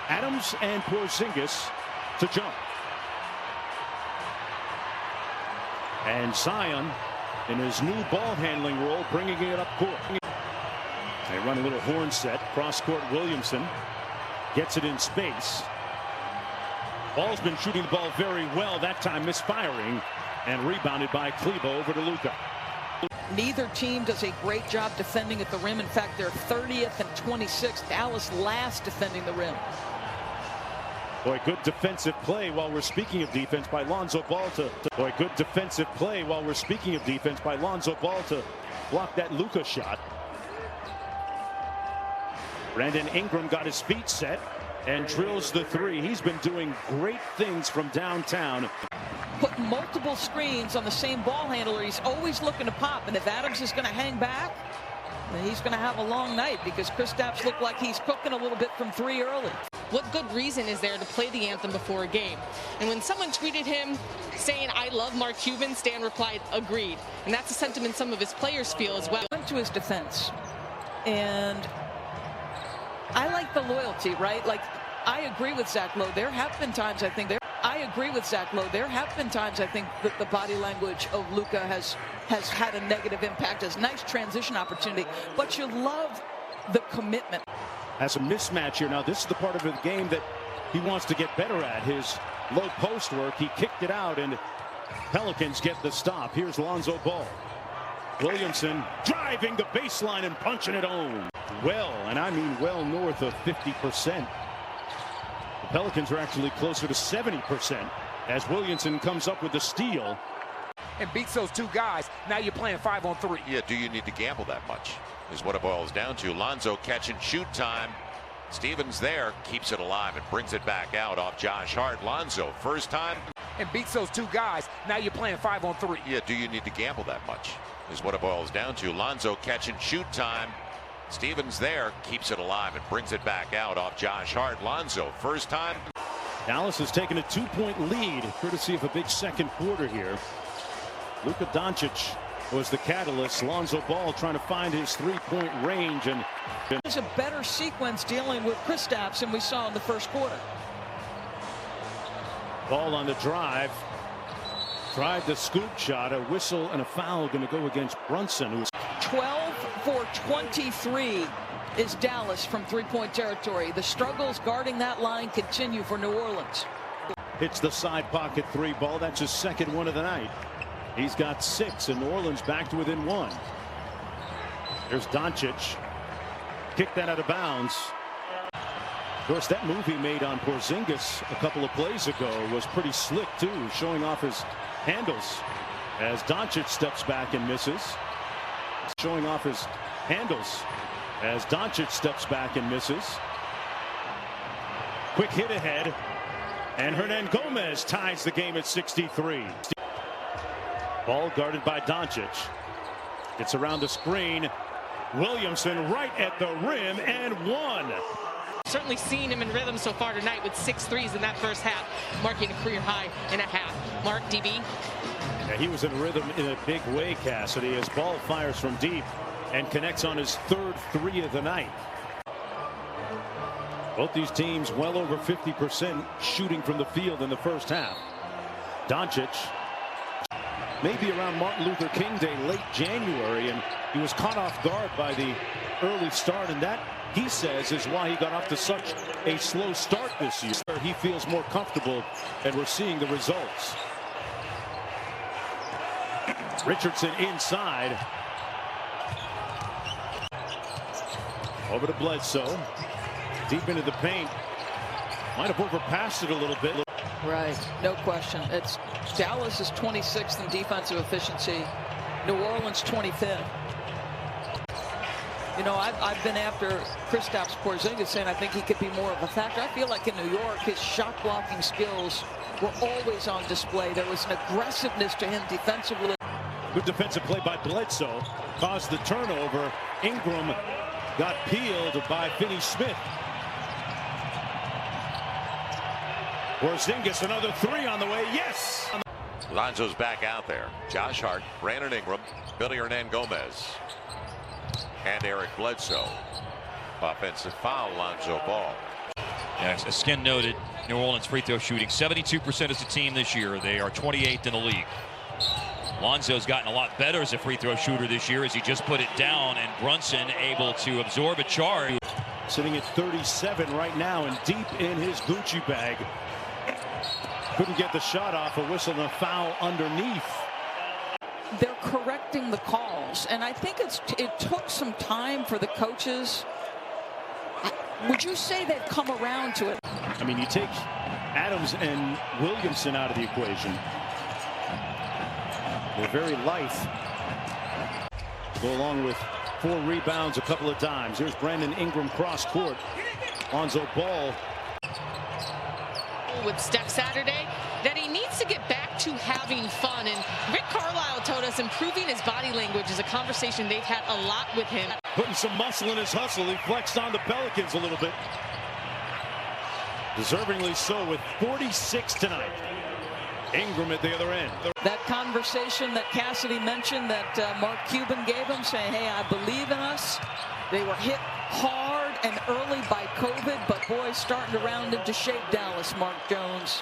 Adams and Porzingis to jump. And Zion in his new ball handling role, bringing it up court. They run a little horn set. Cross court, Williamson gets it in space. Ball's been shooting the ball very well, that time misfiring, and rebounded by Klebo over to Luka. Neither team does a great job defending at the rim. In fact, they're 30th and 26th. Dallas last defending the rim. Boy, good defensive play while we're speaking of defense by Lonzo Ball to good defensive play while we're speaking of defense by Lonzo Ball to block that Luka shot. Brandon Ingram got his feet set and drills the three. He's been doing great things from downtown. Put multiple screens on the same ball handler. He's always looking to pop, and if Adams is going to hang back, then he's going to have a long night, because Kristaps looked like he's cooking a little bit from three early. What good reason is there to play the anthem before a game? And when someone tweeted him saying, "I love Mark Cuban," Stan replied, "Agreed." And that's a sentiment some of his players feel as well. Went to his defense, and I like the loyalty, right? Like, I agree with Zach Lowe. There have been times I think that the body language of Luka has had a negative impact. It's a nice transition opportunity, but you love the commitment. Has a mismatch here. Now, this is the part of the game that he wants to get better at. His low post work. He kicked it out, and Pelicans get the stop. Here's Lonzo Ball. Williamson driving the baseline and punching it home. Well, and I mean well north of 50%. The Pelicans are actually closer to 70% as Williamson comes up with the steal. And beats those two guys. Now you're playing 5-on-3. Yeah, do you need to gamble that much? Is what it boils down to. Lonzo catch and shoot time. Stevens there, keeps it alive and brings it back out off Josh Hart. Lonzo, first time. And beats those two guys. Now you're playing 5-on-3. Yeah, do you need to gamble that much? Is what it boils down to. Lonzo catch and shoot time. Stevens there, keeps it alive and brings it back out off Josh Hart. Lonzo, first time. Dallas has taken a 2-point lead, courtesy of a big second quarter here. Luka Doncic was the catalyst. Lonzo Ball trying to find his three-point range, and there's a better sequence dealing with Kristaps than we saw in the first quarter. Ball on the drive. Tried the scoop shot. A whistle and a foul going to go against Brunson, who's 12 for 23 is Dallas from three-point territory. The struggles guarding that line continue for New Orleans. Hits the side pocket three ball. That's his second one of the night. He's got 6, and New Orleans back to within 1. There's Doncic. Kicked that out of bounds. Of course, that move he made on Porzingis a couple of plays ago was pretty slick, too, showing off his handles as Doncic steps back and misses. Showing off his handles as Doncic steps back and misses. Quick hit ahead, and Hernan Gomez ties the game at 63. Ball guarded by Doncic. Gets around the screen. Williamson right at the rim and one. Certainly seen him in rhythm so far tonight with 6 threes in that first half, marking a career high and a half. Mark, DB. Yeah, he was in rhythm in a big way, Cassidy, as Ball fires from deep and connects on his 3rd three of the night. Both these teams well over 50% shooting from the field in the first half. Doncic, maybe around Martin Luther King Day, late January, and he was caught off guard by the early start, and that, he says, is why he got off to such a slow start this year. He feels more comfortable, and we're seeing the results. Richardson inside. Over to Bledsoe. Deep into the paint. Might have overpassed it a little bit. Right, no question. It's Dallas is 26th in defensive efficiency. New Orleans 25th. You know, I've been after Kristaps Porzingis, saying I think he could be more of a factor. I feel like in New York, his shot blocking skills were always on display. There was an aggressiveness to him defensively. Good defensive play by Bledsoe. Caused the turnover. Ingram got peeled by Finney-Smith. Porzingis, another three on the way. Yes! Lonzo's back out there. Josh Hart, Brandon Ingram, Billy Hernan Gomez, and Eric Bledsoe. Offensive foul, Lonzo Ball. As Skin noted, New Orleans free throw shooting 72% as a team this year. They are 28th in the league. Lonzo's gotten a lot better as a free throw shooter this year as he just put it down, and Brunson able to absorb a charge. Sitting at 37 right now and deep in his Gucci bag. Couldn't get the shot off, a whistle and a foul underneath. They're correcting the calls, and I think it took some time for the coaches. Would you say they've come around to it? I mean, you take Adams and Williamson out of the equation. They're very lithe. Go along with 4 rebounds, a couple of dimes. Here's Brandon Ingram cross court. Lonzo Ball. With Steph Saturday, that he needs to get back to having fun. And Rick Carlisle told us improving his body language is a conversation they've had a lot with him. Putting some muscle in his hustle. He flexed on the Pelicans a little bit. Deservingly so with 46 tonight. Ingram at the other end. That conversation that Cassidy mentioned that Mark Cuban gave him, saying, hey, I believe in us. They were hit hard and early by COVID, but boy, starting to round into shape, Dallas, Mark Jones.